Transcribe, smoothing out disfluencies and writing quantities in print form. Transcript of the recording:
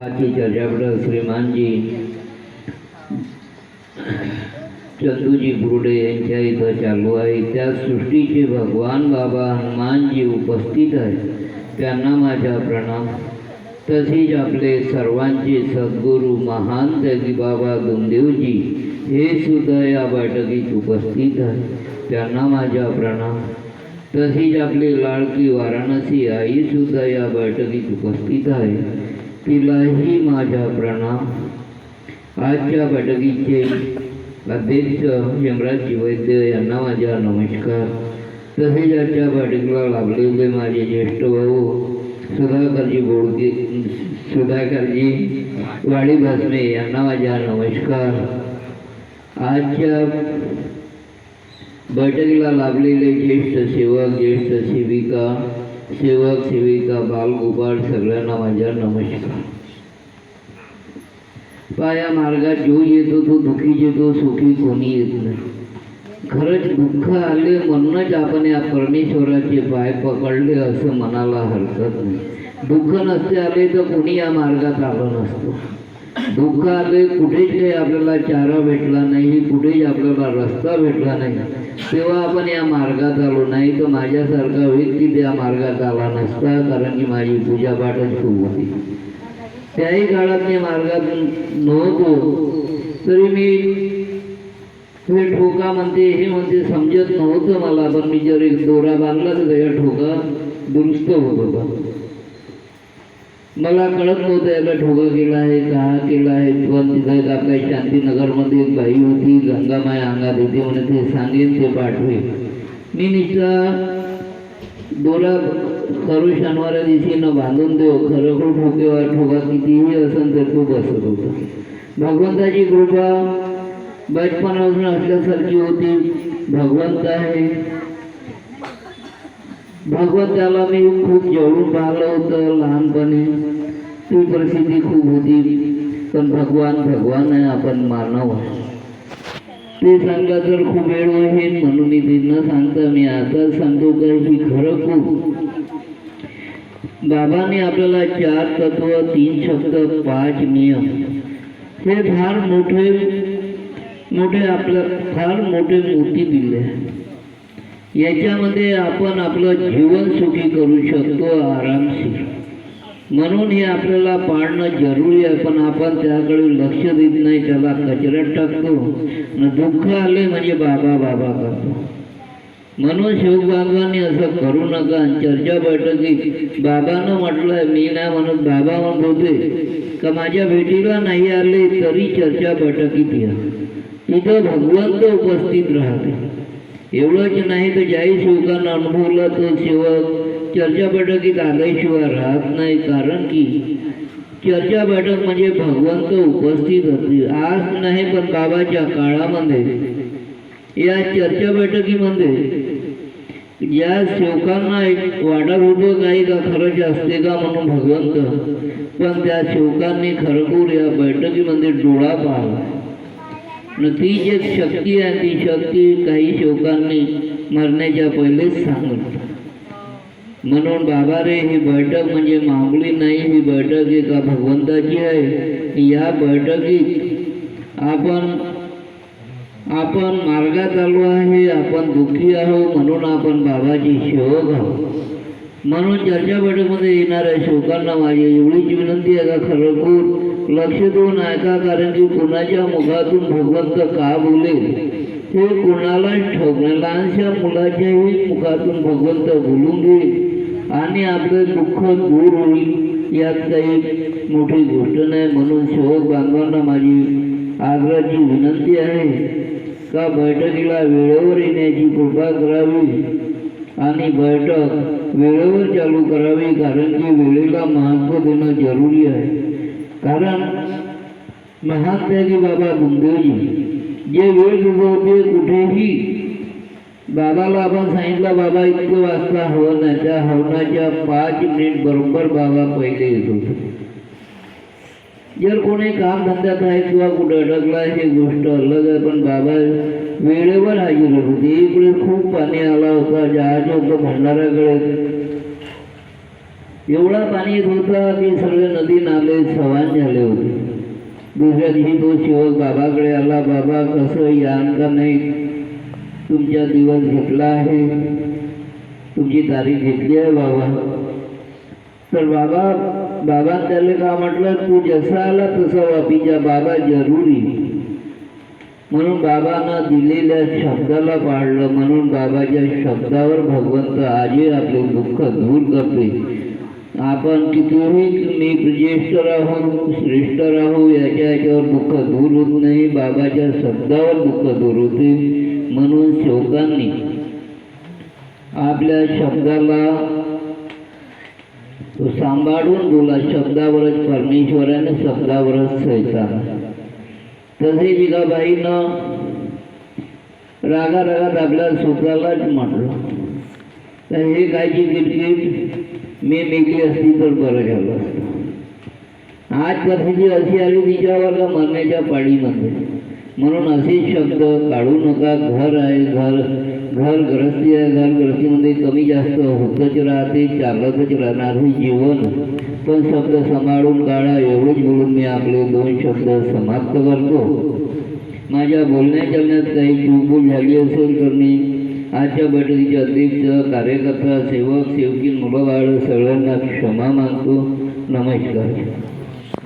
आजची चर्चापटल श्रीमान जी चंदूजी बुरुडे यांच्या इथं चालू आहे। त्या सृष्टीचे भगवान बाबा हनुमानजी उपस्थित आहेत, त्यांना माझा प्रणाम। तसेच आपले सर्वांचे सद्गुरू महान त्यागी बाबा गुमदेवजी हे सुद्धा या बैठकीत उपस्थित आहेत, त्यांना माझा प्रणाम। तसेच आपली लाडकी वाराणसी आई सुद्धा या बैठकीत उपस्थित आहे, तिलाही माझा प्रणाम। आजच्या बैठकीचे अध्यक्ष हेमराजजी वैद्य यांना माझा नमस्कार। तसेच आजच्या बैठकीला लाभलेले माझे ज्येष्ठ भाऊ सुधाकरजी वाडी भस्मे यांना माझा नमस्कार। आजच्या बैठकीला लाभलेले ज्येष्ठ सेवक, ज्येष्ठ सेविका बालगोपाळ सगळ्यांना माझा नमस्कार। पाया मार्गात जो येतो तो दुःखी येतो, सुखी कोणी येत नाही। खरंच दुःख आले म्हणूनच आपण या परमेश्वराचे पाय पकडले असं म्हणायला हरकत नाही। दुःख नसते आले तर कोणी या मार्गात आलं नसतं। दुःख आले, कुठेच काही आपल्याला चारा भेटला नाही, कुठेच आपल्याला रस्ता भेटला नाही, तेव्हा आपण या मार्गात आलो। नाही तर माझ्यासारखा व्यक्ती त्या मार्गात आला नसता, कारण की माझी पूजापाठच खूप होती। त्याही काळात मी मार्गात नव्हतो, तरी मी हे ठोका म्हणते हे म्हणते समजत नव्हतं मला, पण मी जर एक दोरा बांधला तर या ठोका दुरुस्त होत होता। मला कळत नव्हतं याला ठोका केला आहे का केला आहे। पण तिथं आपल्या शांतीनगरमध्ये एक बाई होती, गंगामाई अंगात येते म्हणे, ते सांगेन ते पाठवे। मी नुसता दोरा करू शनिवाऱ्या दिवशी न बांधून देऊ, खरोखर ठोकेवर ठोका कितीही असेल तर तो बसत होता। भगवंताची कृपा बचपनापासून असल्यासारखी होती। भगवंत आहे, भगवंताला मी खूप जवळून पाहिलं होतं लहानपणी, ती परिस्थिती खूप होती। पण भगवान आहे, आपण मानव आहे। ते सांगा तर खूप वेळ होईल म्हणून मी ते न सांगता मी आता सांगतो का ही खरं खूप बाबांनी आपल्याला 4 तत्व, 3 शब्द, 5 नियम हे फार मोठे आपल्या फार मोठे मोती दिले। याच्यामध्ये आपण आपलं जीवन सुखी करू शकतो आरामशीर, म्हणून हे आपल्याला पाळणं जरुरी आहे। पण आपण त्याकडे लक्ष देत नाही, त्याला कचऱ्यात टाकतो न दुःख आले म्हणजे बाबा बाबा करतो। म्हणून शिवबाबांनी असं करू नका। चर्चा बैठकीत बाबांना म्हटलंय, मी नाही म्हणत, बाबा म्हणत होते का माझ्या भेटीला नाही आले तरी चर्चा बैठकीत या, तिथं भगवंत उपस्थित राहते। एवढंच नाही तर ज्याही सेवकांना अनुभवला तो सेवक चर्चा बैठकीत आल्याशिवाय राहत नाही, कारण की चर्चा बैठक म्हणजे भगवंत उपस्थित होते। आज नाही पण बाबाच्या काळामध्ये या चर्चा बैठकीमध्ये या सेवकांना एक वाटत होतं काही का खरंच असते का म्हणून भगवंत, पण त्या सेवकांनी खरोखर या बैठकीमध्ये डोळा पाहिला न ती जी शक्ती आहे ती शक्ती काही सेवकांनी मरण्याच्या पहिलेच सांगितलं। म्हणून बाबा रे, ही बैठक म्हणजे मामूली नाही, ही बैठक एका भगवंताची आहे। या बैठकीत आपण मार्गात आलो आहे, आपण दुःखी आहोत म्हणून आपण बाबाची सेवक आहोत। म्हणून चर्चा बैठकीमध्ये येणाऱ्या सेवकांना माझी एवढीच विनंती आहे का खरोखर लक्ष देऊन ऐका, कारण की कुणाच्या मुखातून भगवंत का बोलेल हे कुणालाच ठाऊक नाही। लहानशा मुलाच्याही मुखातून भगवंत बोलून घेईल आणि आपलं दुःख दूर होईल, यात काही मोठी गोष्ट नाही। म्हणून सेवक बांधवांना माझी आग्रहाची विनंती आहे का बैठकीला वेळेवर येण्याची कृपा करावी आणि बैठक वेळेवर चालू करावी, कारण की वेळेला महत्त्व देणं जरुरी आहे। कारण महान त्यागी बाबा गुमदेवजी जे वेळ दिले होते, कुठेही बाबाला आपण सांगितलं बाबा इतकं वाजता हवन आहे, त्या हवनाच्या 5 मिनिट बरोबर बाबा पहिले येत होते। जर कोणी काम धंद्यात आहे किंवा कुठं अडकला ही गोष्ट अलग आहे, पण बाबा वेळेवर हजर होते। इकडे खूप पाणी आला होता, जहाज होतं भंडाऱ्याकडे, एवढा पाणी येत होता की सगळे नदी नाले सवान झाले होते. दुसऱ्या दिवशी तो सेवक बाबाकडे आला. बाबा कसं यान का नाही, तुमचा दिवस घेतला आहे, तुमची तारीख घेतली आहे बाबा. तर बाबा त्याला का म्हटलं, तू जसा आला तसा वापीचा बाबा जरुरी. म्हणून बाबांना दिलेल्या शब्दाला पाळलं. म्हणून बाबाच्या शब्दावर भगवंत आजही आपले दुःख दूर करते. आपण कितीही मी ज्येष्ठ राहू श्रेष्ठ राहू याच्यावर दुःख दूर होत नाही, बाबाच्या शब्दावर दुःख दूर होते. म्हणून सेवकांनी आपल्या शब्दाला सांभाळून बोला. शब्दावरच परमेश्वराने, शब्दावरच सैतान. तसे जिजाबाईनं रागारागात आपल्या सूत्रालाच म्हटलं, तर हे कायची किटकिट, मी मेली असती तर बरं झालं असतं. आज परिस्थिती अशी आली तिच्यावर का मरण्याच्या पाळीमध्ये. म्हणून असे शब्द काढू नका. घर आहे, घर गृहस्थी आहे, घर गृहस्थीमध्ये कमी जास्त होतच राहते, चालतच राहणार हे जीवन. पण शब्द सांभाळून काढा. एवढंच बोलून मी आपले 2 शब्द समाप्त करतो. माझ्या बोलण्या चालण्यात काही चूकभूल झाली असेल तर मी आजच्या बैठकीचे अध्यक्ष, कार्यकर्ता, सेवक, सेवकी, मुलं बाळ सगळ्यांना क्षमा मागतो. नमस्कार.